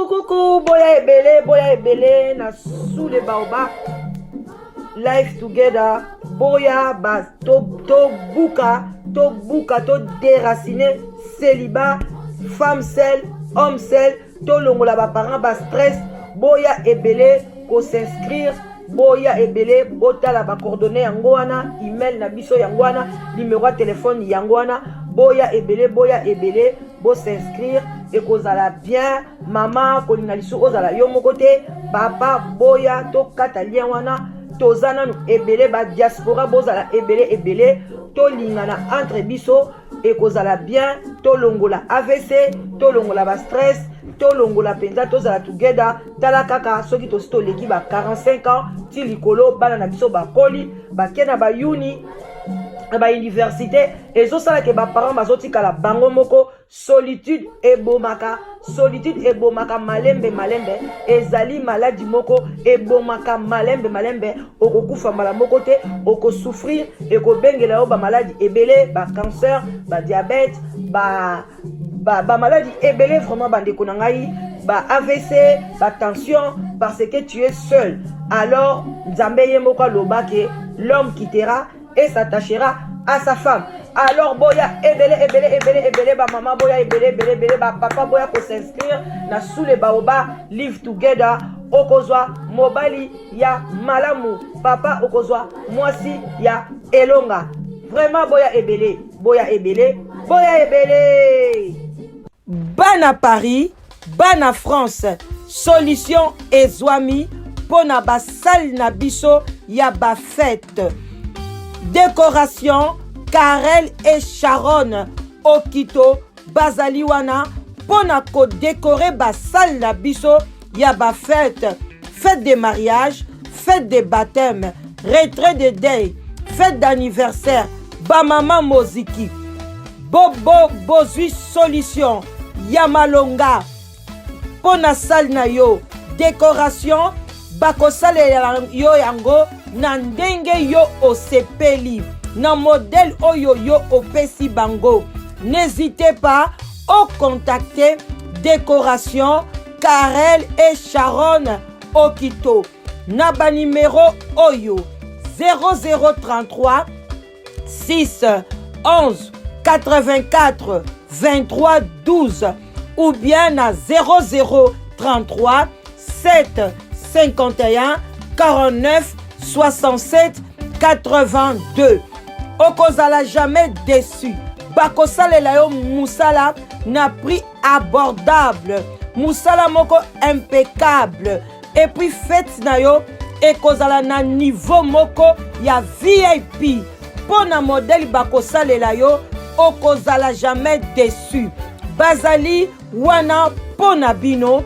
Coucou, boya ebele na sous le baobab. Life together, boya ba to buka, to déraciner célibat, femme seule, homme seul, to longola ba parents ba stress, boya ebele ko s'inscrire, boya ebele botala ba coordonnées yango wana, email na biso yango wana, numéro de téléphone yango wana, boya ebele bo s'inscrire et kozala bien, maman kolinga lisu ozala yo moko te, papa boya to kata lien wana, tozana nu ebele ba diaspora bozala ebele to lingana entre biso et kozala bien, to longola AVC, to longola ba stress, to longola penza tozala together, tala kaka soki to leki ba 45 ans ti likolo bana na biso ba koli ba kena ba uni ba université ezosala ke ba parents bazotikala bango moko. Solitude ebomaka malembe ezali maladi moko ebomaka malembe okokufa mbala moko te, okosouffrir ekobengela yo ba maladi ebele, ba cancer, ba diabète, ba maladi ebele vraiment bandeko na ngai, ba AVC, ba tension, parce que tu es seul. Alors Nzambe ye moko aloba ke l'homme quittera et s'attachera à sa femme. Alors boya ebele ba maman boya ebele ba papa boya ko s'inscrire na sous les baobab live together, okozwa mobali ya malamu, papa okozwa mwasi ya elonga. Vraiment boya ebele. Bana Paris, bana France, solution ezwami pona basali na biso ya ba fête. Décoration Karel et Sharon Okito Bazaliwana pona ko décorer ba salle na biso ya ba fête de mariage, fête de baptême, retrait de deuil, fête d'anniversaire, ba maman moziki bobo bozui solution ya malonga pona salle na yo décoration bakosalela yo yango na ndenge yo osepeli na modèle oyo yo opesi bango. N'hésitez pas au contacter Décoration Karel et Sharon Okito. Naba numéro oyo 0033 6 11 84 23 12 ou bien à 0033 7 51 49 67 82. Okozala jamais déçu. Bakosalela yo musala na prix abordable. Musala moko impeccable. Et puis fête na yo ekozala na niveau moko ya VIP. Pona modèle bakosalela yo okozala jamais déçu. Bazali wana pona bino.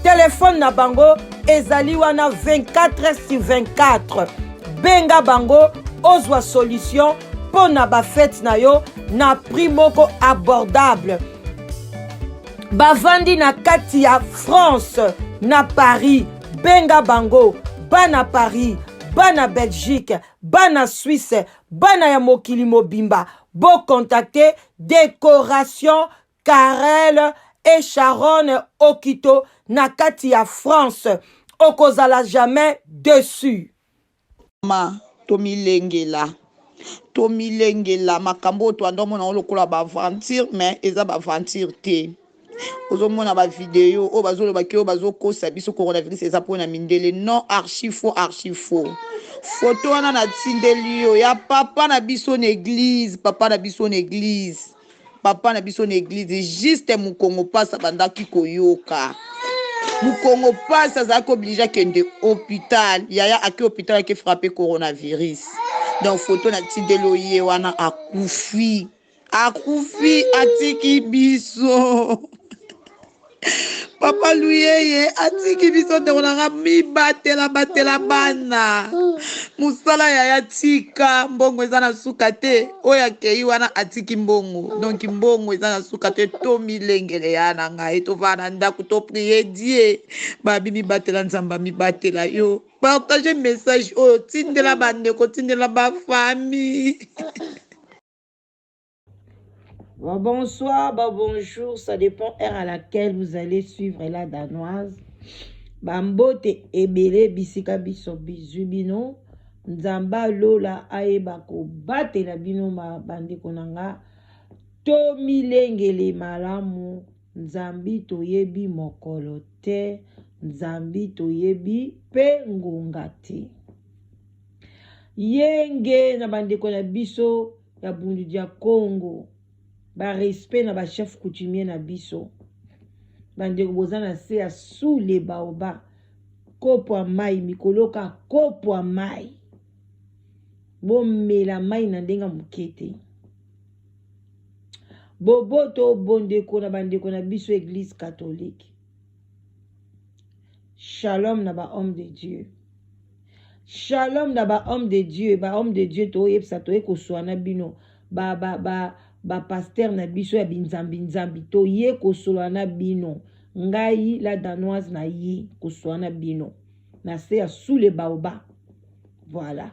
Téléphone na bango ezali wana 24h/24. Benga bango ozwa solution pona ba fête na yo na prix moko abordable. Bavandi na kati ya France na Paris. Benga bango bana Paris, bana Belgique, bana Suisse, bana ya mokili mobimba. Bo contacter Décoration Karel et Sharon Okito na kati ya France. Okozala jamais dessus. Ma tomilengela makambo to andomona olokola ba aventure mais eza ba aventure te. Ozomona ba video o bazolo ba kio bazokosa biso coronavirus eza pona mindele non archi faux. Photo wana na tindeli yo ya papa na biso na église, papa na biso na église juste mukongo pasa bandaki koyoka. Mukongo pasa zako obligé kende hôpital, yaya aki hôpital qui frappé coronavirus. Donc photo na tindelo ye wana akufi atiki biso. Papa Luyeye atiki biso ndeko nanga mibatela batela bana musala ya tika mbongo eza na suka te oyo akei wana atiki mbongo donc mbongo eza na suka te to milengele ya na ngai tovaa na ndako to prie die babi mibatela nzamba mibatela yo partage message oyo tindela bandeko tindela bafamille. Bonsoir, bonjour, ça dépend heure à laquelle vous allez suivre la danoise. Bambote ebele bisika biso bizubino nzamba lola aeba ko batela bino ma bandeko nanga to milengele malamu nzambi toyebi mokolo te nzambi toyebi pe ngonga te yenge na bandeko na biso ya bundu dia Congo ba respect na ba chef coutumier na biso bandeko bozana se ya sous les baoba kopo ya mai mikoloka kopo ya mai bomela mai na ndenga mukete boboto bondeko na bandeko na biso église catholique. Shalom na ba homme de Dieu, shalom na ba homme de Dieu, ba homme de Dieu to yebsa to ekoswana bino ba pasteur na biso ya binzambi to ye kosolana bino ngai la danoise na ye kosolana bino na se ya sous les baobas. Voilà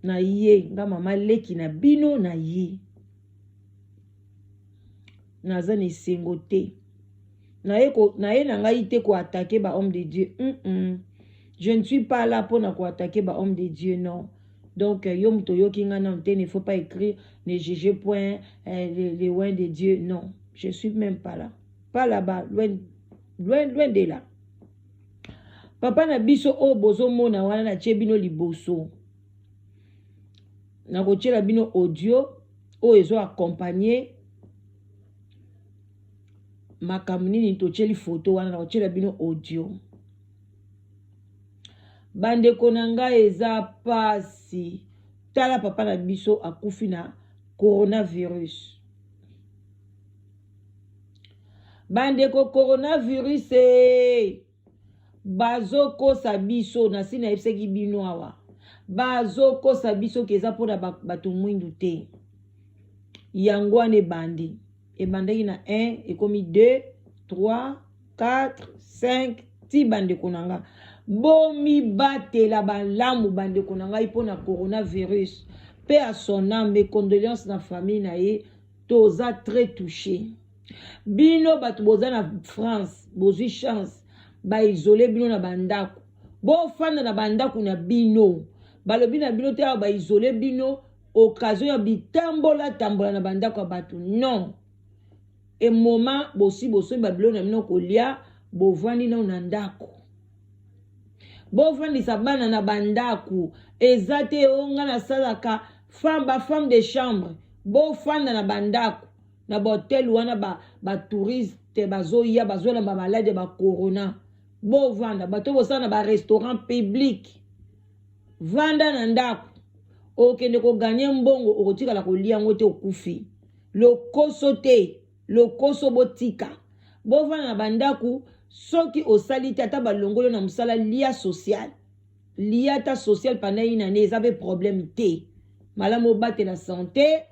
na ye nga mama leki na bino na ye naza na esengo te na ye na ngai te ko attaquer ba homme de Dieu. Je ne suis pas là pour na ko attaquer ba homme de Dieu, non. Donc yo mto yo kinga na te, ne faut pas écrire ne jugez point les loin de Dieu, non. Je suis même pas là, pas là-bas, loin de là. Papa na biso o bozo mona wana na chebino liboso na ko chela bino audio o ezo accompagner makamuni to cheli photo wana na ko chela bino audio. Bandeko nanga eza pasi tala papa na biso akufi na coronavirus. Bandeko coronavirus bazoko sabiso na sina epseki bino awa bazoko sabiso keza pona bato mwindu te yango ane bandi ebandaki na 1 ekomi 2 3 4 5 ti bandeko nanga bomi batela balamu bandeko nanga ipona coronavirus pe à son âme mes condoléances na famille na ye toza très touché bino bato boza na France bozwi chance ba isolé bino na bandako bo fanda na bandako na bino balobi na bino te ba isolé bino occasion ya bitambola tambola na bandako ya bato non e moment bosi boso ba bilo na bino kolia bovandi na ndako bovandisa bana na bandako ezate onga na salaka femme de chambre bofanda na bandako na botel wana ba touriste bazoya bazola ba malade ba corona bovanda bato bosana ba restaurant public vanda na ndako okende ko gagner mbongo okotikala kolia ngote okufi lokoso te lokoso botika bovanda na bandako soki osali te ata balongolo na musala lia social liata social pendant une année ezabe problème te malamu obate na santé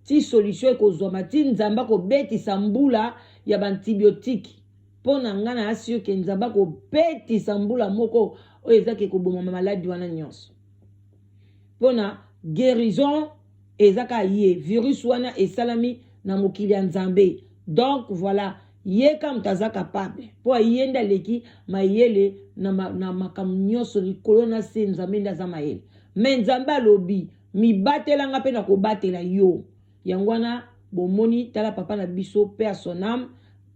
ti solution ekozwama ti nzamba kobetisa mbula ya baantibiotique mpo na nga na asi yoke nzamba kobetisa mbula moko oyo ezaki ekobomama maladi wana nyonso mpo na guérison ezaka ye virus wana esalami na mokili ya nzambe. Donc voilà yeka mtaza capable po ayenda leki mayele na makambo nyonso likolo na se nzambe ndaza mayele me nzambe alobi mibatelanga mpe na kobatela yo yango wana bomoni tala papa na biso pe à son âme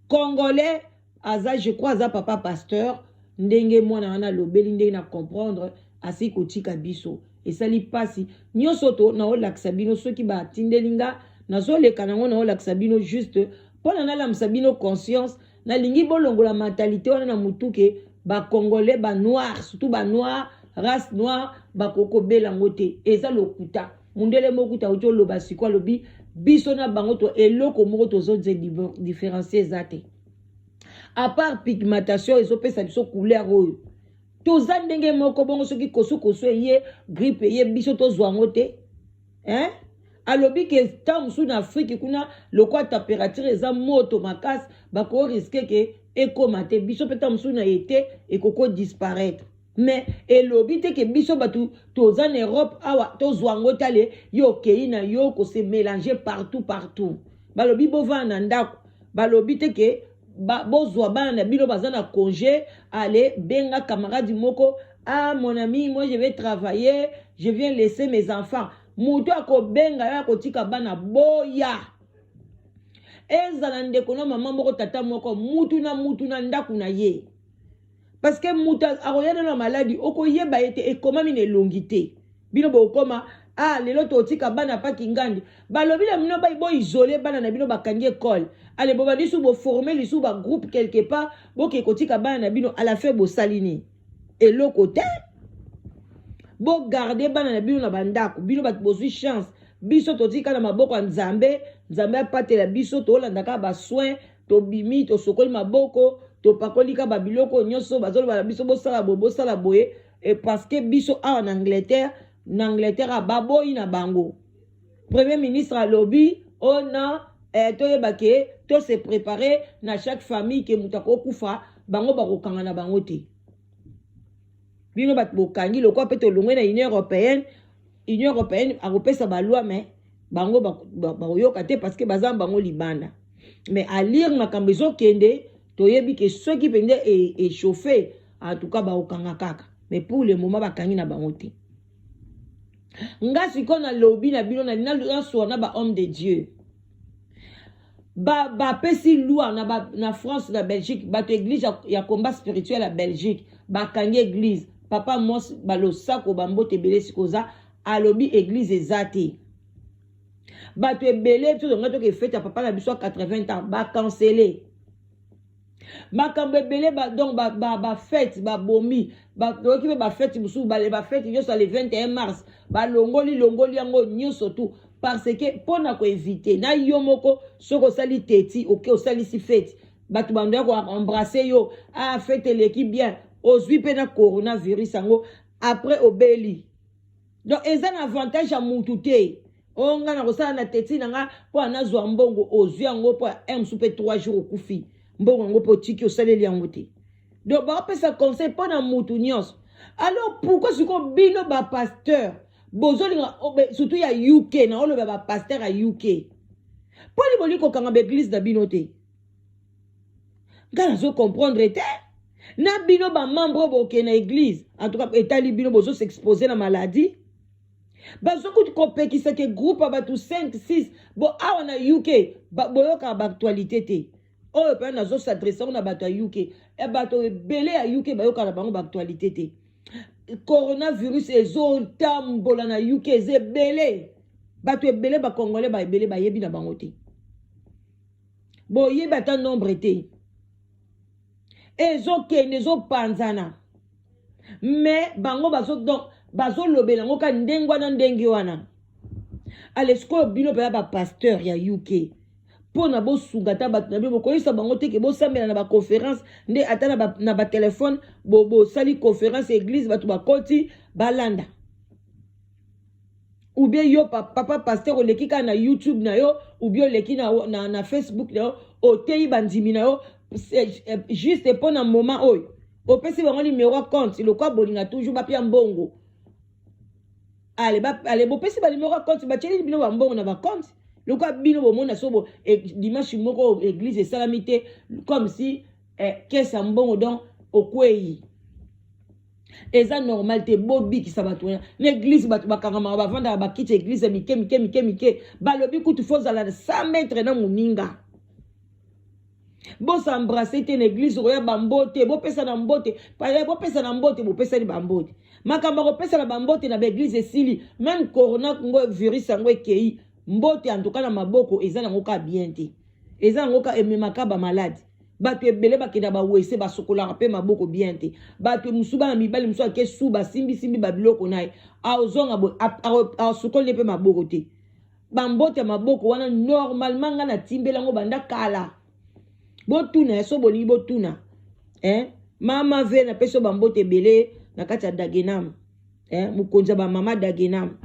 congolais aza je crois aza papa pasteur ndenge mwana wana lobeli ndenge na comprendre asi kotika biso esali pasi nyonso to na olakisa bino soki batindelinga nazoleka nango na olakisa bino juste pona nalamisa bino conscience nalingi bolongola mentalité wana na mutuke ba congolais ba noir surtout ba noir race noire bakoko belango te eza lokuta mundele mokuta uto loba sikwa lobi biso na bango to eloko moko tozo différencier zate à part pigmentation ezopesa biso couleur oyo toza ndenge moko bongo soki kosu ye grippe ye biso tozwango te hein alobi ke tamusu na Afrique kuna lokwa température eza moto makasi bako risque ke ekoma te biso pe tamusu na été ekoko disparaître mais elobi te ke biso batu toza en Europe awa tozwango tale yo kei na yo ko se mélanger partout balobi bova na ndako balobi te ke bozwa bana na bino baza na congé allez benga camarade moko ah mon ami moi je vais travailler je viens laisser mes enfants mutu akobenga ya kotika bana boya ezala ndeko na mama moko tata moko mutu na ndaku na ye parce que mutu akoyana na maladie okoyeba ete ekomami na elongi te bino bokoma ah lelo totika bana pa kingandi balobi na bino bo isoler bana na bino bakangi école allez bo bandi su bo former lisu ba groupe quelque part bo ke kotika bana na bino à la fin bo salini eloko te bo garder bana na bino na bandako bino bat bozwi chance biso totika na maboko ya nzambe apatela biso tolandaka ba soin to bimi to sokoli maboko to pakolika ba biloko nyonso bazoloba biso bosala boye et parce que biso awa na Angleterre baboyi na bango premier ministre alobi ona toyeba ke to se préparer na chaque famille ke mutako kufa bango bakokanga na bango te bino bat bokangi lokwa pe to longwe na Union européenne akopesa ba loi mais bango bakoyoka te parce que baza bango libanda mais à lire makambo ezokende toyebi ke soki pende échauffé en tout cas bakokanga kaka mais pour le moment bakangi na bango te nga siko na lobby na bino na soana ba homme de Dieu ba pesi loi na France na Belgique ba to église ya combat spirituel à Belgique ba kangi église papa mos balosako bambote belé sikoza a lobby église ezate ba to ebele to nga to ke fête papa na biso 80 ans ba canceller makambo ebele donc ba fête ba bomi ba toki ba fête musu ba fête nyonso le 21 mars ba longoli yango nyonso tout parce que pona ko éviter na yo moko soko sali teti OK osali si fête batu bando ko embrasser yo a fête l'équipe bien ozwi pe na coronavirus yango après obeli donc eza un avantage à mutu te onga na kosala na teti nanga po anazwa mbongo ozwi yango po msupe 3 jours okufi mbongo yango po tiki osaleli yango te donc bapesa conseil mpo na mutu nyonso alors pourquoi siko bino bapasteur bozolinga surtout ya UK na oloba bapasteur ya UK mpo liboli kokanga baeglise na bino te nga nazo comprendre te na bino bamembre boke na église en tout cas etali bino bozo s'exposer na maladie bazokuti kopekisa ke groupe ya bato 5-6 bo awa na UK boyoka baactualité te oyo pe nazo s'adresse na bato ya UK e bato ebele ya UK bayoka na bango baactualité te coronavirus ezotambola na UK ezebele bato ebele bakongole baebele bayebi na bango te boyebi ata nombre te ezokende ezopanzana mais bango bazolobela yango ka ndenge wana ndenge wana ale sikoyo bino mpenza bapasteur ya UK mpo na bosunga ata bato na bino bokoyisa bango te ke bosambela na baconférence nde ata na batelefone bosali conférence église bato bakoti balanda ou bien yo papa pasteur oleki kaka na YouTube na yo ou bien oleki na Facebook na yo oteyi bandimi na yo juste mpo na moment oyo opesi bango numéro ya compte lokwa bolinga toujours bapia mbongo ale bopesi ba numéro ya compte batieli bino bambongo na bacompte lokwa bino bomona so dimanche moko église esalami te comme si kesa mbongo donc okweyi eza normal te bobikisa bato wana na église bato bakangamaka bavandaka bakiti église mike balobi kutu fozala na 100 mètres na moninga bosa embrasser te na église roya bambote bopesa na mbote bopesani bambote makambo kopesa na bambote na baeglise esili même corona ngo virus yango ekei mbote en tout cas na maboko eza nango ka bien te eza nango ka ememaka bamaladi bato ebele bakenda bawese basokolaka mpe maboko bien te bato mosusu bana mibali mosusu ake su basimbisimbi babiloko na ye azonga boye asokoli mpe maboko te bambote maboko wana normalement nga na timbelango banda kala botuna ya so bolingi botuna mama ve na peso bambote ebele na kati ya Dagenham mokonzi ya bamama Dagenham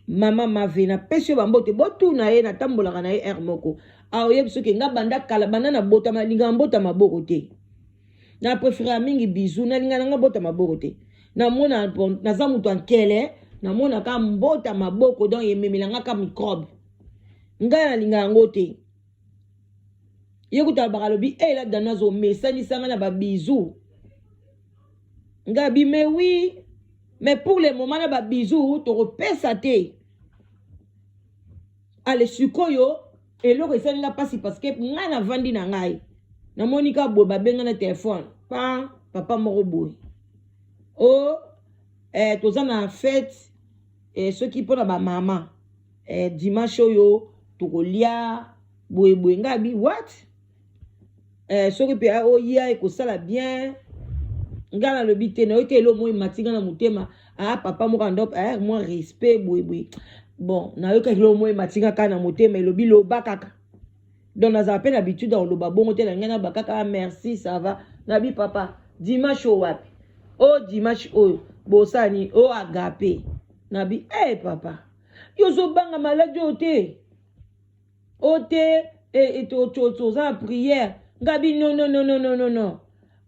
mama mave na peso bambote botuna ye na tambolaka na ye air moko aoyebi soki nga banda kala banda na bota malinga mbota maboko te na préféré mingi bizu na linga nga bota maboko te na mona naza mutu ankele na mona ka mbota maboko donc yememelanga ka microbe nga na linga yango te yekuta bakalobi la dana zo mesani sanga na ba bizu nga bi mais oui mais pour le moment na ba bizu to repesa te ale sikoyo eloko esalinga pasi parce que nga na vandi na ngai na monika boye babenga na telefone papa moko boye toza na fête soki mpona bamama dimanche oyo tokolia boyeboye nga bi what soki mpe oya ekosala bien nga nalobi te na oyo te elo moi matinga na motema papa moko ando moi respect boyeboye bon nayoka elo moi matinga kaka na motema elobi loba kaka donc nazala mpe na habitude ya koloba bongo te na ngai naba kaka merci ça va nabi papa dimanche oyo wapi dimanche oyo bosani agape nabi papa yozobanga maladi oyo te toza na prière ngabi non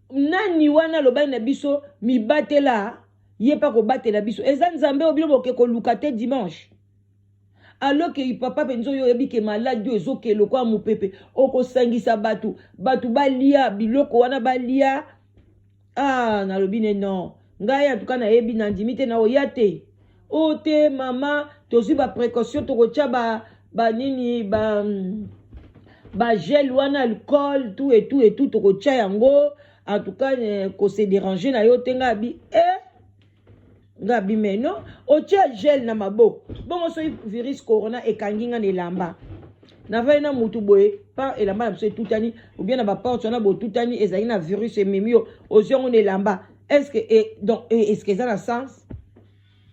nani wana lobani na biso mibatela ye pa kobatela biso eza nzambe obilo boke koluka te dimanche alors que papa penzo yo yebi ke maladi oyo ezokelo kwa mopepe okosangisa bato balia biloko wana balia nalobi ne non ngai en tout cas nayebi na ndimi te na oya te te mama tozwi baprécaution tokotya banini bagel wana alcool tout et tout tokotya yango en tout cas kose déranger na yo te ngabi ngabi mais non otya gel na maboko bongo so virus corona ekangi nga na elamba navai na mutu boye pa elamba na biso etutani ou bien na baporte wana botutani ezali na virus ememi yo oziongo na elamba est-ce que eza na sens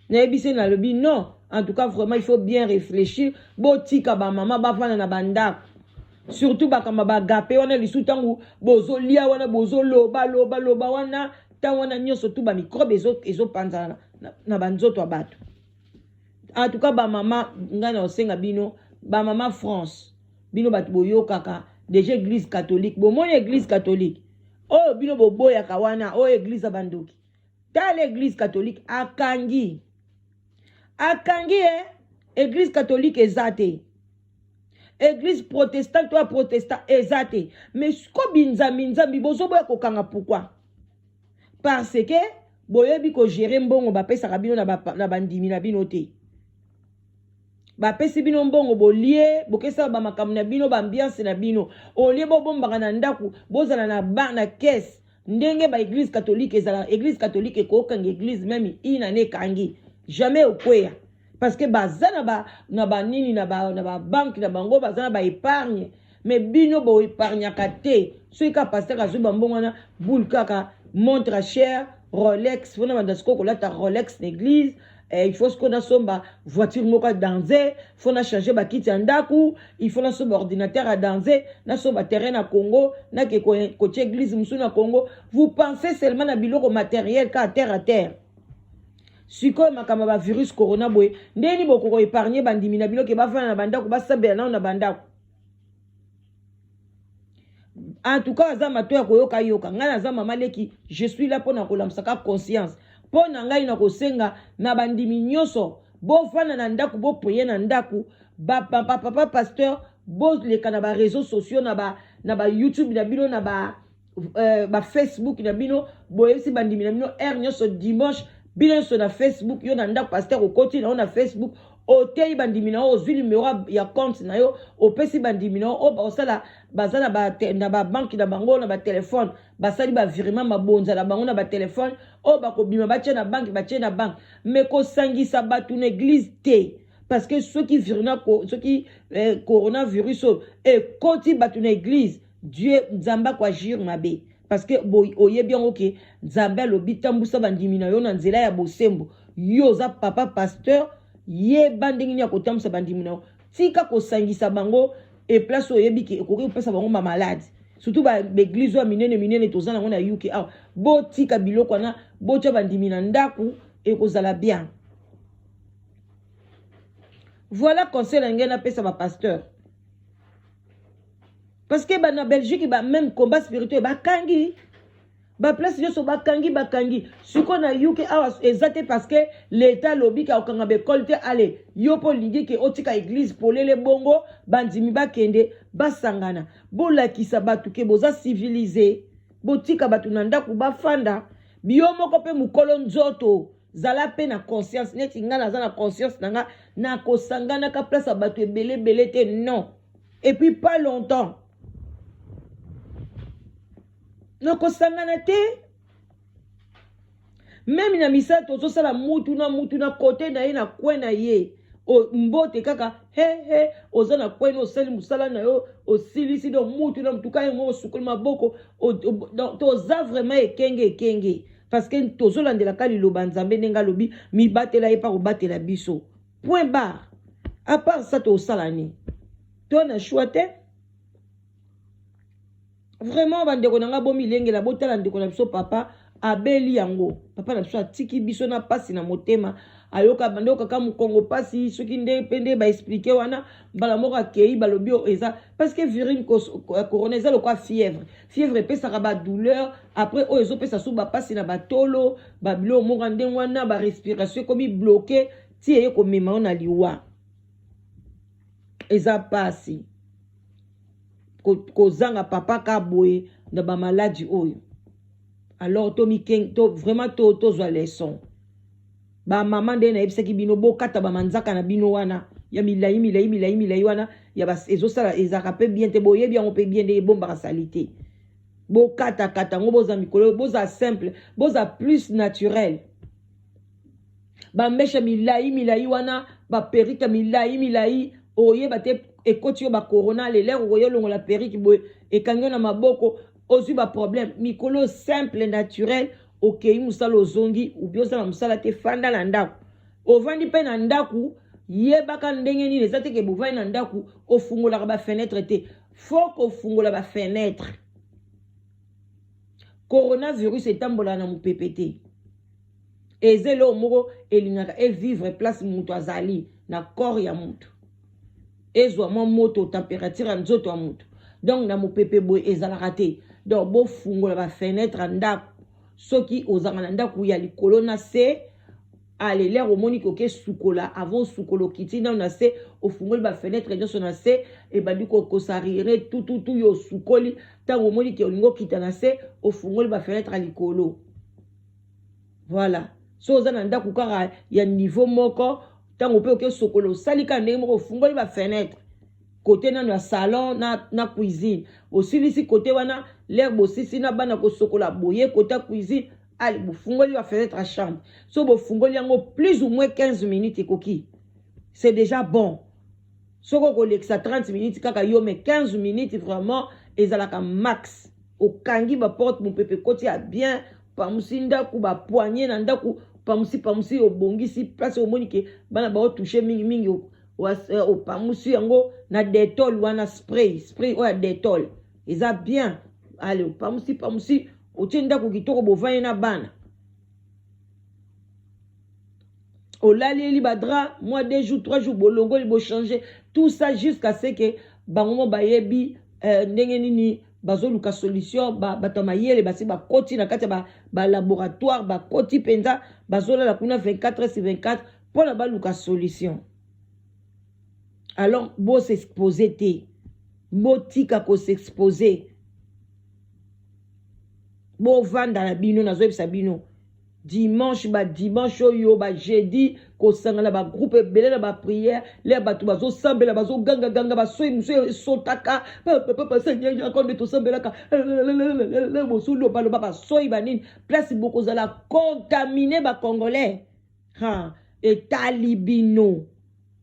nayebi se nalobi non en tout cas vraiment il faut bien réfléchir botika bamama bavanda na bandako surtout bakamba bagape wana lisu ntango bozolia wana bozoloba wana ntango wana nyonso tu bamikrobe ezopanzana na banzoto ya bato en tout cas bamama ngai na osenga bino bamama France bino bato boyokaka déjà église catholique bomoni église catholique bino boboyaka wana église ya bandoki tala église catholique akangi église catholique eza te église protestante to protestant eza te mais ko binzambi bozoboya kokanga pourquoi parce que boyebi ko gérer mbongo bapesaka bino na bandimi na bino te bapesi bino mbongo bolie bokesa bamakambo na bino bambiance na bino olie bobombaka na ndaku bozala na caisse ndenge ba église catholique ezala église catholique ekokanga église même inane kangi jamais okweya parce que baza na banini na ba banque na bango baza na ba épargne mais bino bo épargnaka te soki ka pasteur azwi bambongo wana boule kaka montre cher Rolex fona bandasiko kolata Rolex l'église il faut qu'on a somba voiture moko danser faut na changer ba kiti ndaku il faut na somba ordinateur à danser na somba terrain na Congo na ke ko église musu na Congo vous pensez seulement na biloko matériel ka terre à terre sikoyo makamba ba virus corona boye ndeni boko ko épargner bandimi na biloko bafana na bandako basabela na bandako en tout cas azama to ya koyoka yoka ngana azama maleki je suis là pour na kolamsaka conscience po na ngai na kosenga na bandimi nyoso bofana na ndaku bopoye na ndaku papa pasteur leka na ba réseaux sociaux na ba YouTube na bino na ba Facebook na bino boyesi bandimi na bino nyoso dimanche bino so na Facebook yo na ndaku pasteur okoti na Facebook otei bandimi na ozwi numéro ya compte na yo opesi bandimi na basala bazana na ba banque na bango na ba téléphone basali ba virement mabonza na bango na ba téléphone bakobima batie na banque mais ko sangisa batu na église te parce que ceux qui coronavirus koti batu na église Dieu nzamba kwa agir mabe parce que oye bien ok nzamba lobi tambusa bandimina yo na nzela ya bosembo yo za papa pasteur ye bandingi ya kotambusa bandimina yo tika kosangisa bango et place oyebi ki ekoki kopesa bango ma malade surtout ba l'église wa minene tozana ngona UK bo tika biloko na bo tia bandimina ndaku ekozala bien. Voilà conseil ngena pesa ba pasteur. Parce que na Belgique ba même combat spirituel ba kangi ba place yo ba kangi suko na UK exacte parce que l'état lobby ka okanga be kolte ale yo po ligi ke otika église polele bongo bandimi ba kende ba sangana bola kisa batu ke boza civilisé botika batu nanda ku ba fanda biyo moko pe mukolo nzoto zala pe na conscience neti ngana za na conscience nanga na kosangana ka place batu ebele te non et puis pas longtemps non kosangana te même na misa tozo sala mutu na côté na ye na kwena ye o mbote kaka he ozana kwena osali musala na yo osilisi do mutu na mtuka ye ngo sukul maboko toza vraiment ekenge parce que tozo landela kali loba nzambe nenga lobi mi batela ye pa ko batela biso point barre à part ça to sala ni to na choite vraiment bandeko nanga bomi lengela botala ndeko na biso papa abeli yango papa na biso atiki biso na pasi na motema ayoka bandeko kaka mukongo pasi soki nde pende ba expliquer wana bala moko akei balobi eza parce que virine corona eza lokwa fièvre pesa ba douleur après o ezo pesa so ba pasi na batolo ba bilo moko ndenge wana ba respiration komi bloqué ti eye ko mema na liwa eza pasi kozanga papa ka boye na ba maladie oyo alors to vraiment to zwa leçon ba maman de na ebisaki bino bokata ba manzaka na bino wana ya milai wana ya bas ezosala ezaka pe bien te boye bien on peut bien de bomba salité bokata ngo boza mikolo boza simple boza plus naturel ba mesha milai wana ba perika milai oye bate ekoti yo ba corona le lero yo longo la periki boye ekango na maboko ozu ba problème mikolo simple naturel okei musala ozongi ubioza na musala te fanda na ndaku ovandi pe na ndaku yebaka ndenge nini ezate ke bovani na ndaku ofungola ba fenêtre te faut ko fungola ba fenêtre coronavirus etambola na mupepete ezelo moko elingaka e vivre place mutu azali na corps ya mutu ezwa moto température ya nzoto ya mutu donc na mopepe boye ezalaka te donc bo fungola ba fenêtre ndaku soki ozanga na ndaku ya likolo na se alele omoni koke sukola avant sukolo kiti na se ofungoli ba fenêtre nyonso na se e bandi kosarire tout yo sukoli tango omoni ke olingo kita na se ofungoli ba fenêtre likolo voilà so oza na ndaku kaka ya niveau moko tango pe oke sokolo salika ndenge moko ofungoli ba fenêtre côté na salon na cuisine osilisi côté wana l'air bosisi na bana ko sokola boye côté cuisine ali bofungoli ba fenêtre à chambre so bofungoli yango plus ou moins 15 minutes ekoki c'est déjà bon soko ko lexa 30 minutes kaka yo mais 15 minutes vraiment ezalaka max okangi ba porte mon pepe côté a bien pamusi ndaku ba poignée na ndaku pamusi obongisi place omoni ke bana ba toucher mingi o pamusi yango na Dettol wana spray oya Dettol eza bien allez pamusi otienda ku kitoko bovanye na bana olali badra moi 2 jours 3 jours bolongo li bo changer tout ça jusqu'à ce que bango bayebi ndenge nini bazoluka solution bato mayele basi bakoti na kati ba laboratoire bakoti penza bazola kuna 24/24 pour la baluka solution. Alors bo s'exposer te botika ko s'exposer bo vanda la bino na zoebisa bino dimanche oyo ba jeudi ko sangala ba groupe belé ba prière les batu bazo sambela bazo ganga basoyi muso sotaka papa seigneur akonde to sambelaka le bosulo ba soyi banini place beaucoup za la contaminer ba congolais et talibino.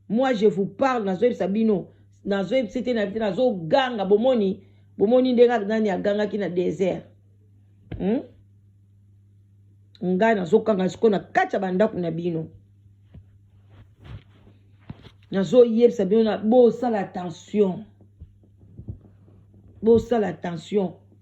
Moi je vous parle na zoebisa bino na zoebisa te na nazo ganga bomoni bomoni ndenga nani aganga ki na désert ngai nazokanga siko na kati ya bandako na bino nazoyebisa bino na bosala attention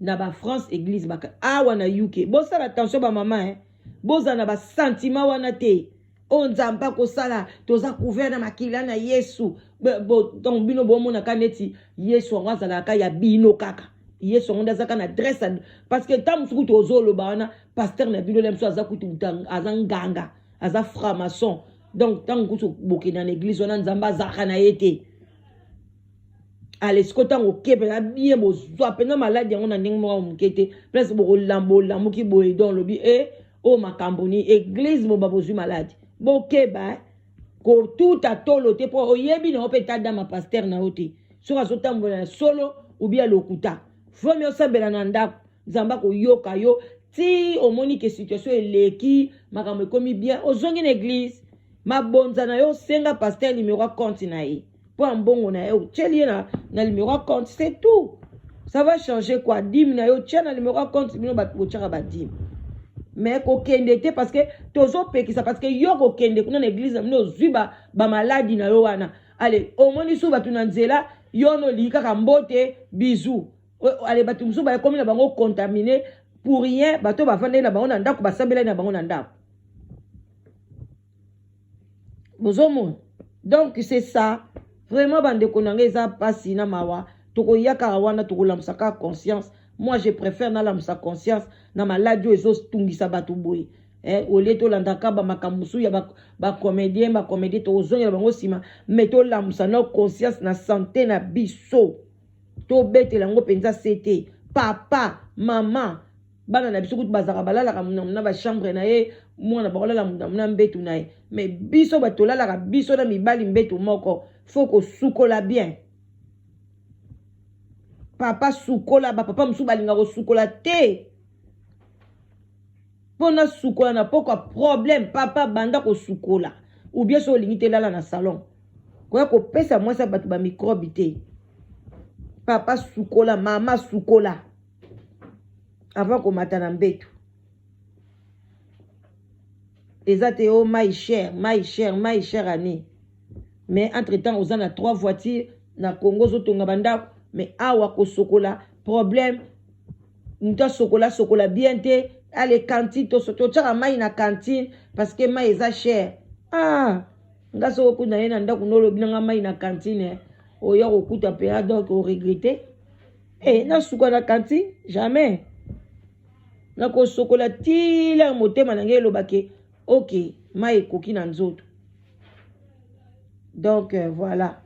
na ba France église baka awa na UK bosala attention ba mama bozala na ba sentiment wana te o nzamba kosala toza couvert na makila na Yesu donc bino bomona kaneti Yesu ngazala ya bino kaka Yesu ngazaka na adresse parce que tam suku tozolo bana pasteur na bino lemso azakutu azanganga aza franc-maçon donc tant que boki dans l'église on a nzamba zaka na yete allez skota ngokepe na bien bozwa pena malade yango na ndenge mo mukete presque boko lambola muki boye don lobi o makamboni église mo babozwi malade bokeba ko tout a tolo te po oyebi na opeta dama pasteur na ote soka zotambola solo ou bien lokuta faut mieux sambela na ndako nzamba ko yoka yo ti omoni ke situation eleki makambo ekomi bien ozongi na église mabonza na yo senga pasteur numéro à compte na ye pour mbongo na yo tcheli na numéro à compte c'est tout ça va changer quoi dim na yo tchana numéro à compte bino ba bochaka ba dim mais ko kende te parce que tozo pekisa parce que yo ko kende kuna na église mino zuba ba maladi na yo wana allez omoni su batu na nzela yo no lika ka mbote bisou allez batu musu ba komi na bango contaminé pour rien bato ba fande na bango na ndako ba sambela na bango na ndako. Donc c'est ça vraiment bande konangeza pasi na mawa toko yaka wana toko lamsaka conscience. Moi je préfère na lamsa conscience na maladi ezo tungisa batu boy au lieu to landaka ba makamusu ya ba comédien to zonga bango sima mais to lamsa na conscience na santé na biso to bete lango penza c'était papa maman bana na biso kutu bazaka balala na ba chambre na ye mwana bakolala na mbetu na ye mais biso batolala biso na mibali mbetu moko faut ko sukola bien papa sukola ba papa musu balinga ko sukola te pona sukola na poko problème papa banda ko sukola ou bien so limite lala na salon ko pesa moi ça batu ba microbe te papa sukola mama sukola avant ko matana mbetu ezate o my cher année mais entre temps on a 3 voitures na Congo zotonga banda mais awa ko sokola problème nta sokola bien te allez cantine to soto tchaka mai na cantine parce que mai eza cher ngaso ko na yena ndako nolo binanga mai na cantine oya ko kuta pe donc o regretter na suka na cantine jamais na ko sokola tila motema na ngelo bake ok mai koki na nzoto donc voilà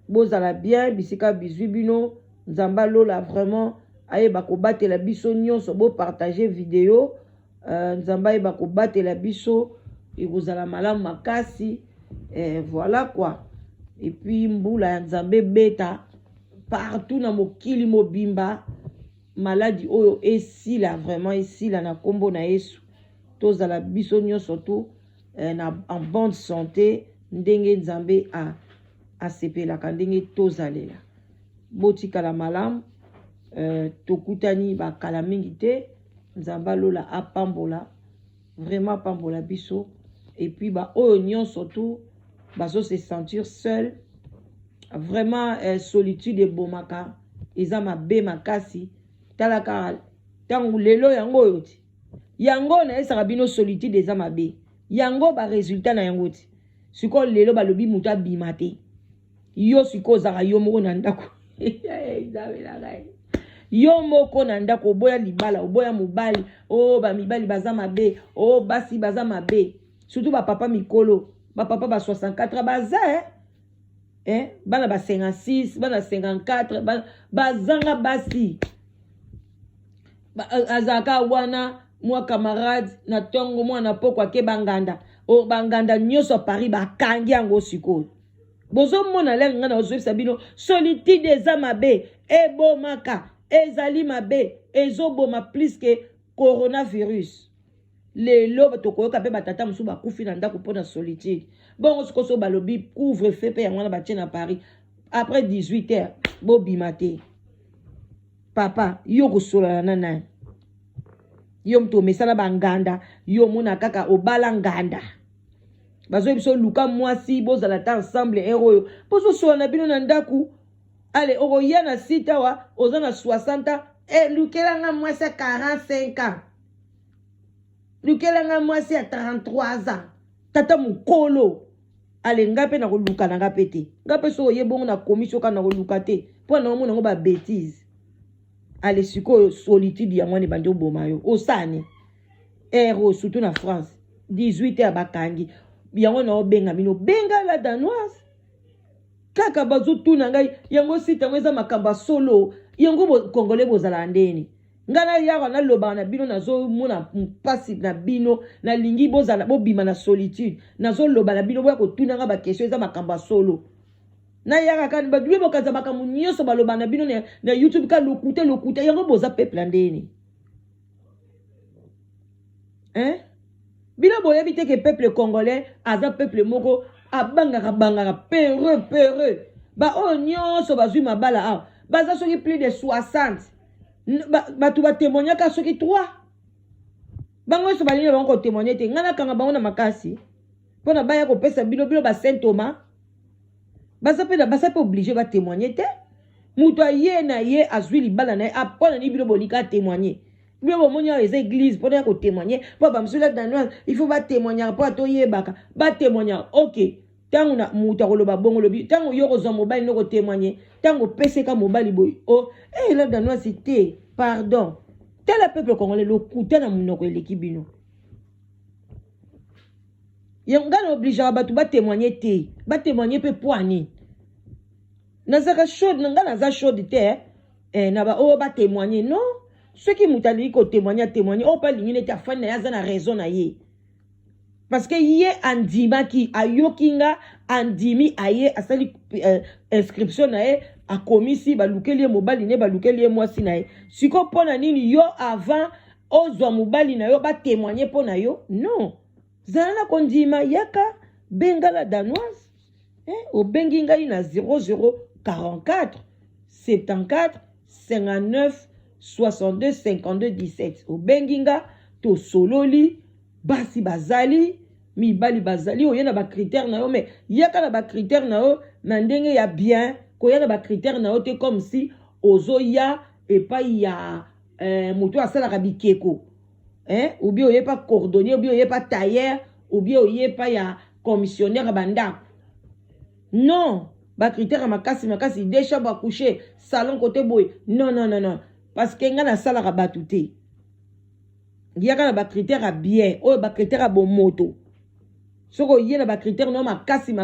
bozala bien bisika bizwi bino nzamba lola vraiment ayeba ko batela biso nyonso bo partager vidéo nzamba ayeba ko batela biso ekozala malamu makasi voilà quoi et puis mbula ya nzambe beta partout na mokili mobimba maladie oyo esila vraiment esila na kombo na Yesu tozala biso nyonso to en bonne santé ndenge nzambe asepelaka ndenge tozalela botikala malamu tokutani bakala mingi te nzamba lola apambola vraiment apambola biso et puis oyo nyonso to bazo se sentir seul vraiment solitude ebomaka eza mabe makasi talaka tangu lelo yango oyo ti yango na esaka bino solitude eza mabe yango ba résultat na yango ti siko lelo balobi mutu abima te yo siko zaka yo moko na ndako yo moko na ndako oboya libala oboya mobali ba mibali baza mabe basi baza mabe surtout ba papa mikolo ba papa ba 64 baza bana ba 56 bana 54 bazanga basi azaka wana mwa camarade na tongo mwana poko ake banganda banganda nyonso Paris bakangi yango sikoyo bozo mona lenga na ozo sabino solitude eza mabe ebomaka ezali mabe ezoboma plus que coronavirus lelo tokoyoka pe batata musu bakufi na ndako pona solitude bongo sikoso balobi couvre feu pe yango na batie na Paris après 18h bobima te papa yo kosolana na nani yo mto mesala banganda yo mona kaka obala nganda bazo biso luka mwasi bozala ta ensemble eroyo bozo solana bino na ndaku ale oroya na sita wa oza na 60 lukela nga mwasi 45 ans lukela nga mwasi 33 ans tata mukolo ale ngape na koluka na ngape te ngape so yebongo na komisio kana koluka te po na omona ngo ba bêtise ale sikoyo solitude ya mwana bandi oboma yo osani ero surtout na France 18 ya bakangi yango na obenga bino benga la danoise kaka bazotuna ngai yango sita ngeza makamba solo yango congolais bozala ndeni ngana yaka na loba na bino nazo mona mpasi na bino na lingi bozala bobima na solitude nazo loba na bino boya kotuna nga ba question eza makamba solo na yaka kan ba duwe bokaza makamu nyoso baloba na bino na YouTube ka lokuta yango boza peuple ndeni bino boyebi te ke peuple congolais aza peuple moko abangaka peureux ba o nyoso bazwi mabala a baza soki plus de 60 batu ba témoigner ka soki 3 bango so balinga bango témoigner te ngana kanga bango na makasi pona baya ko pesa bino ba Saint Thomas basa pe obligé ba témoigner te muto ye na ye azwi libala na apona ni bino bolika témoigner bino bomonya les églises pona ko témoigner po ba msula danoise il faut ba témoigner po to yebaka ba témoigner OK tango na muto koloba bongo lobi tango yoko zo mobile noko témoigner tango peseka mobile boy oh la danoise c'était pardon tel le peuple congolais le kuta na munoko eleki bino yongana obligé ba témoigner te ba témoigner pe poani nazaka chaude ngana za chaude te na ba o ba témoigner non ceux qui mutali ko témoigner o pa lingine ta fana ya za na raison na ye parce que ye andima ki ayokinga andimi aye asali inscription na ye a komisi balukeli mobali ne balukeli mwasi na ye siko pona nini yo avant ozwa mobali na yo ba témoigner pona yo non zana kondima yaka bengala danoise o bengi ngai na 0044 74 59 62 52 17 o bengi nga to sololi basi bazali mibali bazali oyena ba critère na yo mais yaka na ba critère na yo na ndenge ya bien koyena ba critère na yo te comme si ozoya epai ya moto asalaka bikeko ou bien oye pas cordonnier ou bien oye pas tailleur ou bien oye pas ya commissionnaire bandako non ba critère makasi deux chambres à coucher salon côté boy non parce que nga na salaka batute yaka na ba critère à bien o ba critère à bon moto soko yena ba critère no makasi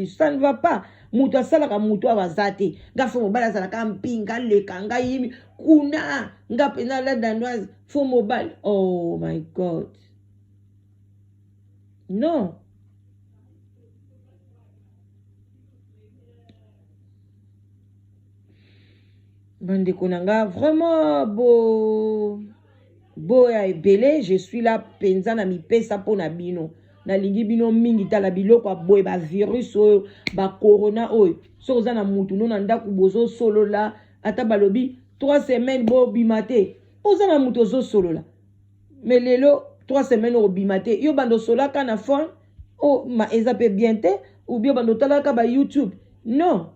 ça ne va pas muto asalaka muto abazate nga fo mobile azalaka mpinga leka nga yimi kuna nga pena la danoise fo mobile oh my god non bande konanga vraiment beau ya ebele je suis là penza na mipesa pona bino na lingi bino mingi tala biloko aboye ba virus oyo ba corona oyo so za na mutu no na ndaku bozo solo la ata balobi 3 semaines bo bimate oza na mutu zo solo la mais lelo 3 semaines o bimate yo bando sola kana fond o ma eza pe bien te ou bien bando tala ka ba YouTube non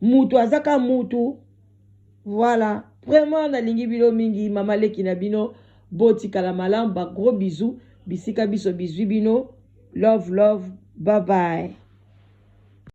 mutu azaka mutu voilà vraiment na lingi bino mingi mama leki na bino boti kala malam ba gros bisous bisika biso bizwi bino love bye bye.